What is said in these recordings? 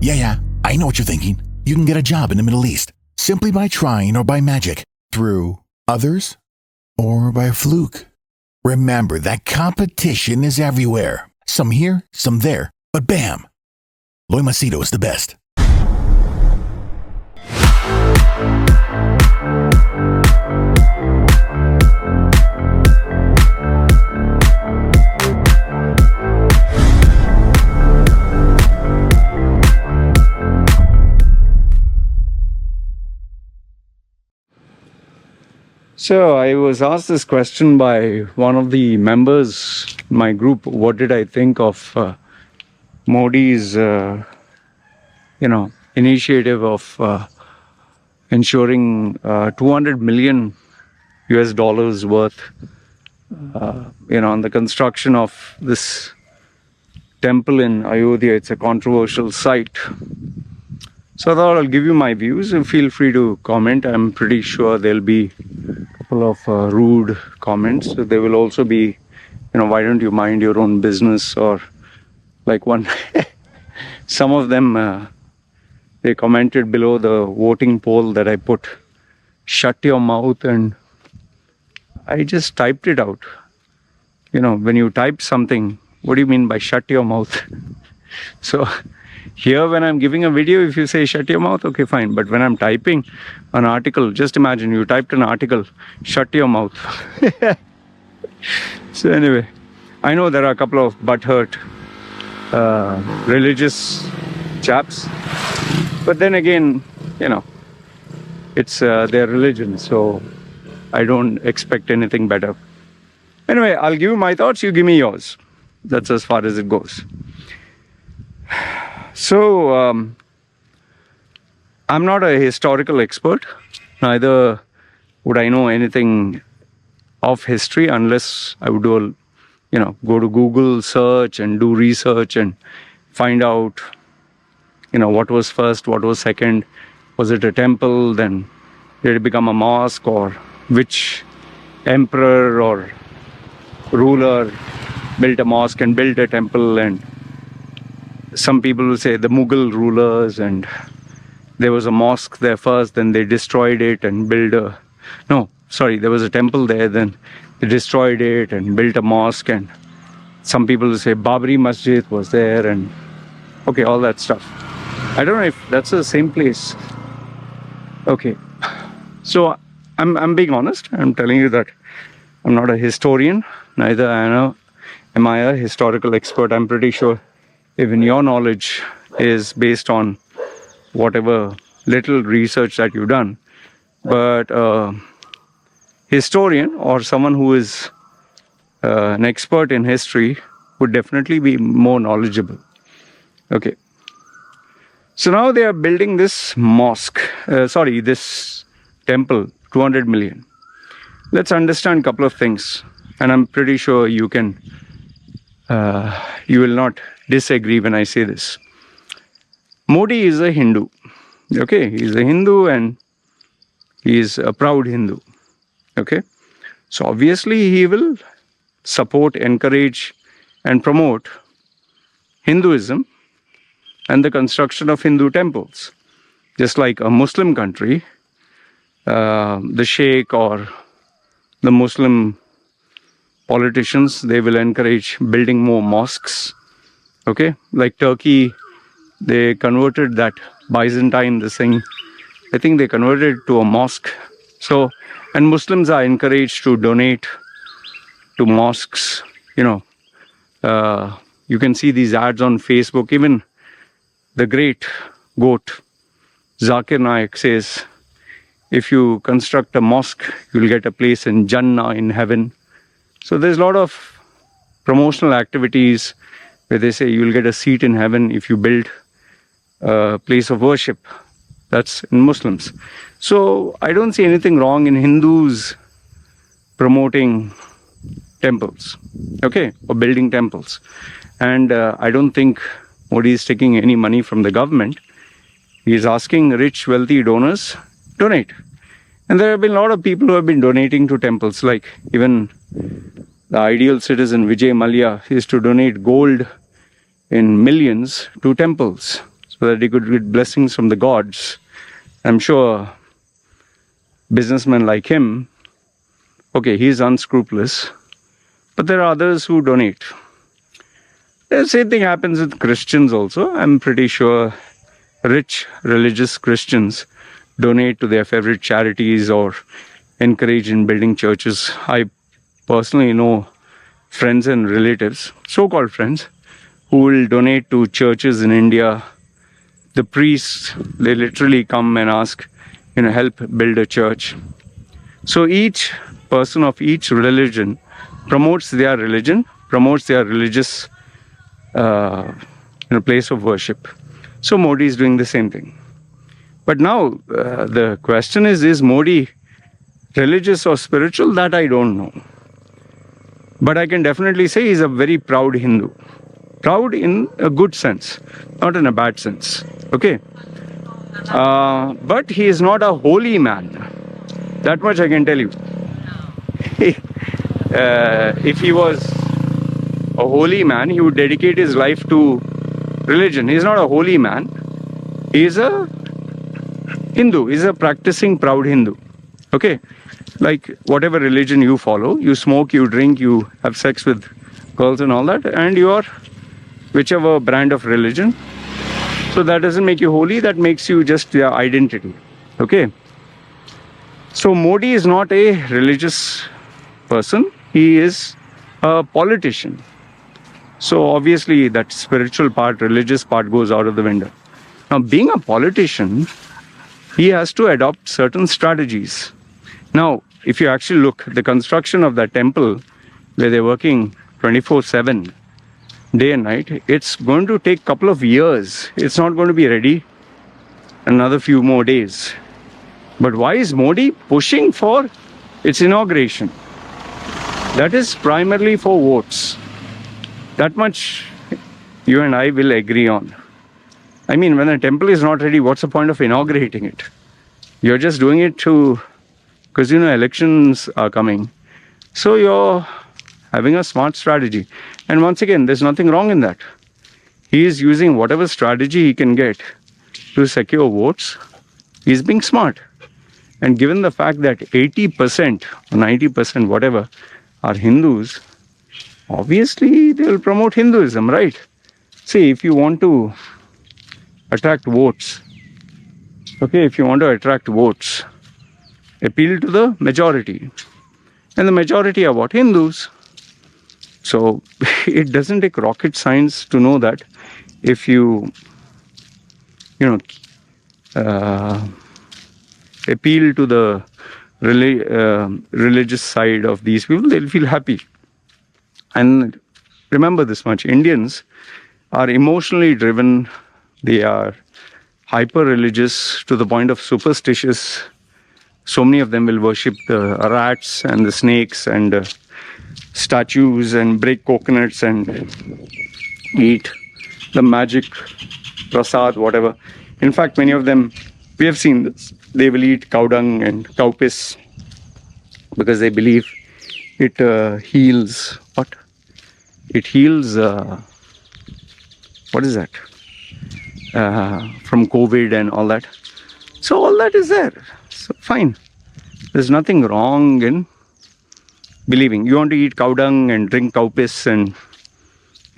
Yeah, I know what you're thinking. You can get a job in the Middle East simply by trying or by magic, through others, or by fluke. Remember that competition is everywhere. Some here, some there, but bam! Loy Machedo is the best. So I was asked this question by one of the members in my group. What did I think of Modi's, initiative of ensuring $200 million worth, on the construction of this temple in Ayodhya. It's a controversial site. So I thought I'll give you my views and feel free to comment. I'm pretty sure there'll be a couple of rude comments. So there will also be, why don't you mind your own business, or like one, some of them, they commented below the voting poll that I put, shut your mouth, and I just typed it out. When you type something, what do you mean by shut your mouth? So here, when I'm giving a video, if you say shut your mouth, okay, fine. But when I'm typing an article, just imagine you typed an article, shut your mouth. So anyway, I know there are a couple of butthurt religious chaps. But then again, it's their religion. So I don't expect anything better. Anyway, I'll give you my thoughts, you give me yours. That's as far as it goes. So, I'm not a historical expert, neither would I know anything of history unless I would do go to Google search and do research and find out, what was first, what was second, was it a temple, then did it become a mosque, or which emperor or ruler built a mosque and built a temple. And some people will say the Mughal rulers, and there was a mosque there first, then they destroyed it and built there was a temple there, then they destroyed it and built a mosque. And some people will say Babri Masjid was there, and okay, all that stuff. I don't know if that's the same place. Okay, so I'm being honest. I'm telling you that I'm not a historian, neither am I a historical expert. I'm pretty sure even your knowledge is based on whatever little research that you've done. But historian or someone who is an expert in history would definitely be more knowledgeable. Okay. So now they are building this this temple, 200 million. Let's understand a couple of things. And I'm pretty sure you will not disagree when I say this. Modi is a Hindu. Okay, he's a Hindu and he is a proud Hindu. Okay, so obviously he will support, encourage and promote Hinduism and the construction of Hindu temples. Just like a Muslim country, the Sheikh or the Muslim politicians, they will encourage building more mosques. Okay, like Turkey, they converted that Byzantine, this thing, I think they converted it to a mosque. So, and Muslims are encouraged to donate to mosques. You can see these ads on Facebook. Even the great goat, Zakir Naik, says, if you construct a mosque, you'll get a place in Jannah, in heaven. So there's a lot of promotional activities where they say you'll get a seat in heaven if you build a place of worship. That's in Muslims. So I don't see anything wrong in Hindus promoting temples, okay, or building temples. And I don't think Modi is taking any money from the government. He is asking rich, wealthy donors, donate. And there have been a lot of people who have been donating to temples, like even the ideal citizen Vijay Mallya used to donate gold in millions to temples. so that he could get blessings from the gods. I'm sure businessmen like him, okay, he's unscrupulous, but there are others who donate. The same thing happens with Christians also. I'm pretty sure rich religious Christians donate to their favorite charities or encourage in building churches. I personally know friends and relatives, so-called friends, who will donate to churches in India. The priests, they literally come and ask, help build a church. So each person of each religion promotes their religion, promotes their religious place of worship. So Modi is doing the same thing. But now the question is Modi religious or spiritual? That I don't know. But I can definitely say he's a very proud Hindu. Proud in a good sense, not in a bad sense. Okay? But he is not a holy man. That much I can tell you. If he was a holy man, he would dedicate his life to religion. He's not a holy man. He is a Hindu. He's a practicing proud Hindu. Okay? Like whatever religion you follow, you smoke, you drink, you have sex with girls and all that, and you are whichever brand of religion. So that doesn't make you holy, that makes you just your identity. Okay? So Modi is not a religious person, he is a politician. So obviously that spiritual part, religious part goes out of the window. Now being a politician, he has to adopt certain strategies. Now, if you actually look, the construction of that temple where they're working 24/7, day and night, it's going to take a couple of years. It's not going to be ready another few more days. But why is Modi pushing for its inauguration? That is primarily for votes. That much you and I will agree on. I mean, when a temple is not ready, what's the point of inaugurating it? You're just doing it because elections are coming. So you're having a smart strategy. And once again, there's nothing wrong in that. He is using whatever strategy he can get to secure votes. He's being smart. And given the fact that 80% or 90%, whatever, are Hindus, obviously they will promote Hinduism, right? See, if you want to attract votes, okay, if you want to attract votes, appeal to the majority. And the majority are what? Hindus. So it doesn't take rocket science to know that if you appeal to the religious side of these people, they'll feel happy. And remember this much, Indians are emotionally driven. They are hyper-religious to the point of superstitious. So many of them will worship the rats and the snakes and statues and break coconuts and eat the magic prasad, whatever. In fact, many of them, we have seen this, they will eat cow dung and cow piss because they believe it heals, what? It heals, what is that? From COVID and all that. So all that is there. So fine. There's nothing wrong in believing. You want to eat cow dung and drink cow piss and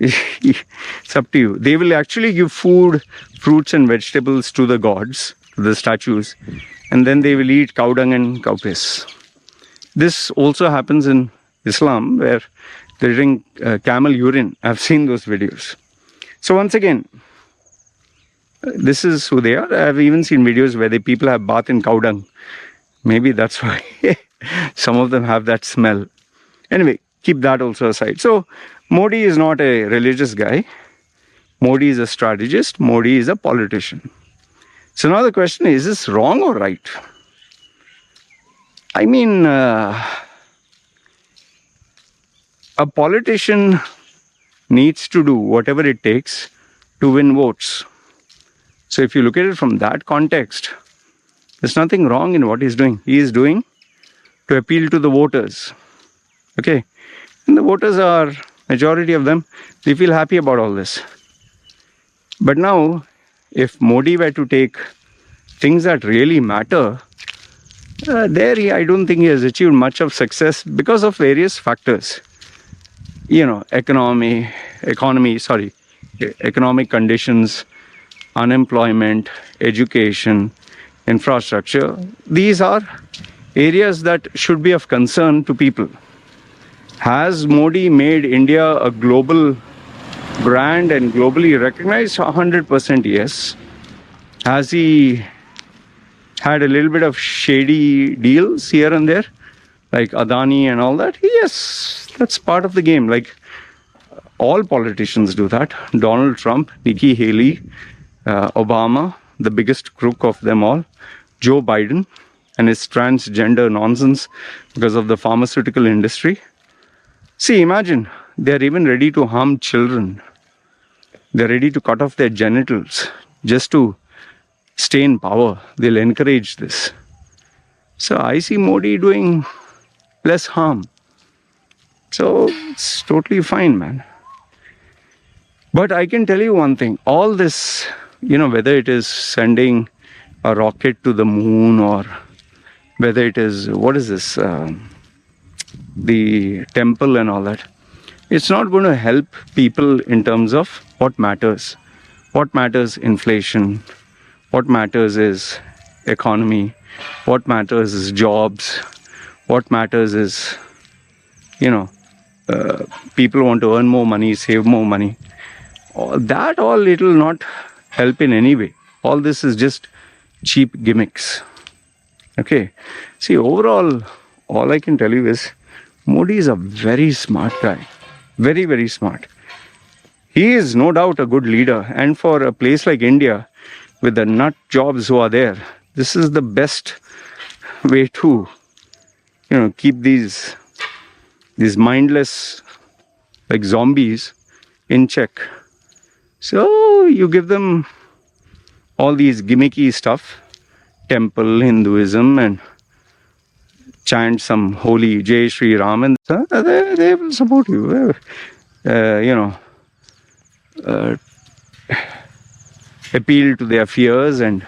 it's up to you. They will actually give food, fruits and vegetables to the gods, to the statues, and then they will eat cow dung and cow piss. This also happens in Islam where they drink camel urine. I've seen those videos. So once again, this is who they are. I've even seen videos where the people have bath in cow dung. Maybe that's why some of them have that smell. Anyway, keep that also aside. So Modi is not a religious guy. Modi is a strategist. Modi is a politician. So now the question is this wrong or right? I mean, a politician needs to do whatever it takes to win votes. So if you look at it from that context, there's nothing wrong in what he's doing. He is doing to appeal to the voters. Okay? And the voters are, majority of them, they feel happy about all this. But now, if Modi were to take things that really matter, I don't think he has achieved much of success because of various factors. Economic conditions, unemployment, education, infrastructure. These are areas that should be of concern to people. Has Modi made India a global brand and globally recognized? 100% yes. Has he had a little bit of shady deals here and there, like Adani and all that? Yes, that's part of the game. Like all politicians do that. Donald Trump, Nikki Haley, Obama, the biggest crook of them all, Joe Biden and his transgender nonsense because of the pharmaceutical industry. See, imagine, they're even ready to harm children. They're ready to cut off their genitals just to stay in power. They'll encourage this. So I see Modi doing less harm. So it's totally fine, man. But I can tell you one thing. All this, whether it is sending a rocket to the moon or whether it is, the temple and all that, it's not going to help people in terms of what matters. What matters? Inflation. What matters is economy. What matters is jobs. What matters is, people want to earn more money, save more money. All it will not help in any way. All this is just cheap gimmicks. Okay. See, overall, all I can tell you is Modi is a very smart guy. Very, very smart. He is no doubt a good leader. And for a place like India, with the nut jobs who are there, this is the best way to, keep these mindless, like zombies, in check. So you give them all these gimmicky stuff, temple, Hinduism, and chant some holy Jai Shri Ram, and they will support you. Appeal to their fears and,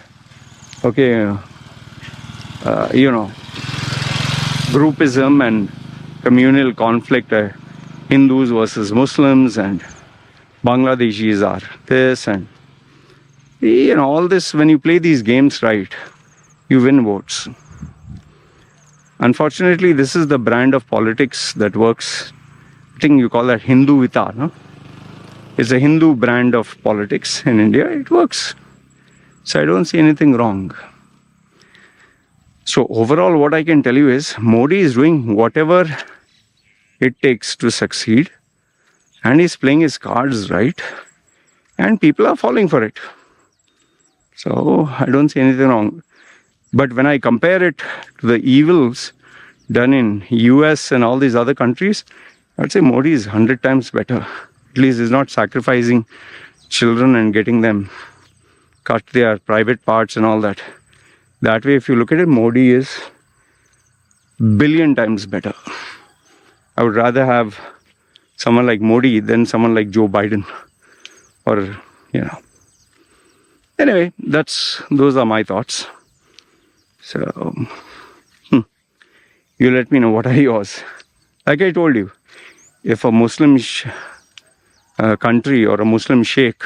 groupism and communal conflict, Hindus versus Muslims, and Bangladeshis are this, and all this. When you play these games right, you win votes. Unfortunately, this is the brand of politics that works. I think you call that Hindutva, no? It's a Hindu brand of politics in India. It works. So I don't see anything wrong. So overall, what I can tell you is Modi is doing whatever it takes to succeed, and he's playing his cards right, and people are falling for it. So I don't see anything wrong. But when I compare it to the evils done in US and all these other countries, I'd say Modi is 100 times better. At least he's not sacrificing children and getting them cut their private parts and all that. That way, if you look at it, Modi is billion times better. I would rather have someone like Modi than someone like Joe Biden. Or, Anyway, those are my thoughts. So, you let me know what are yours. Like I told you, if a Muslim country or a Muslim sheikh,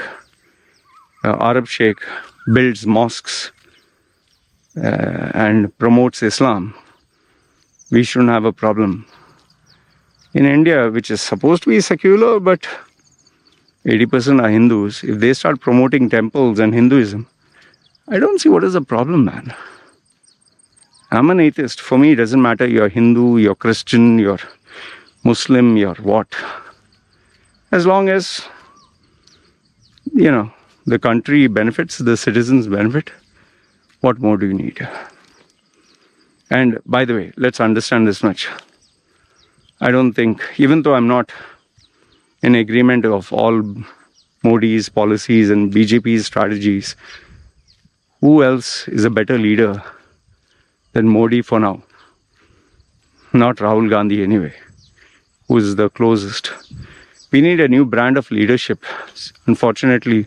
Arab sheikh, builds mosques and promotes Islam, we shouldn't have a problem. In India, which is supposed to be secular, but 80% are Hindus, if they start promoting temples and Hinduism, I don't see what is the problem, man. I'm an atheist. For me, it doesn't matter you're Hindu, you're Christian, you're Muslim, you're what. As long as, the country benefits, the citizens benefit, what more do you need? And by the way, let's understand this much. I don't think, even though I'm not in agreement of all Modi's policies and BJP's strategies, who else is a better leader than Modi for now? Not Rahul Gandhi anyway, who is the closest. We need a new brand of leadership. Unfortunately,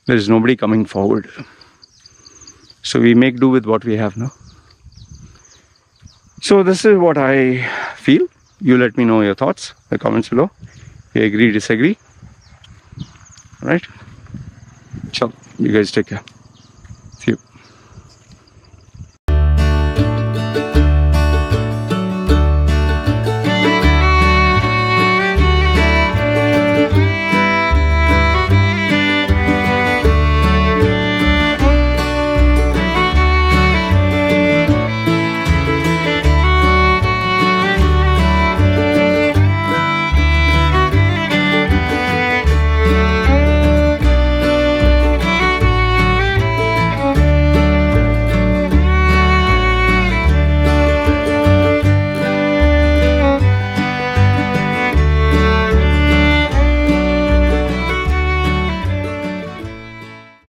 There is nobody coming forward. So we make do with what we have now. So this is what I feel. You let me know your thoughts in the comments below. You agree, disagree. Right? Chalo, you guys take care.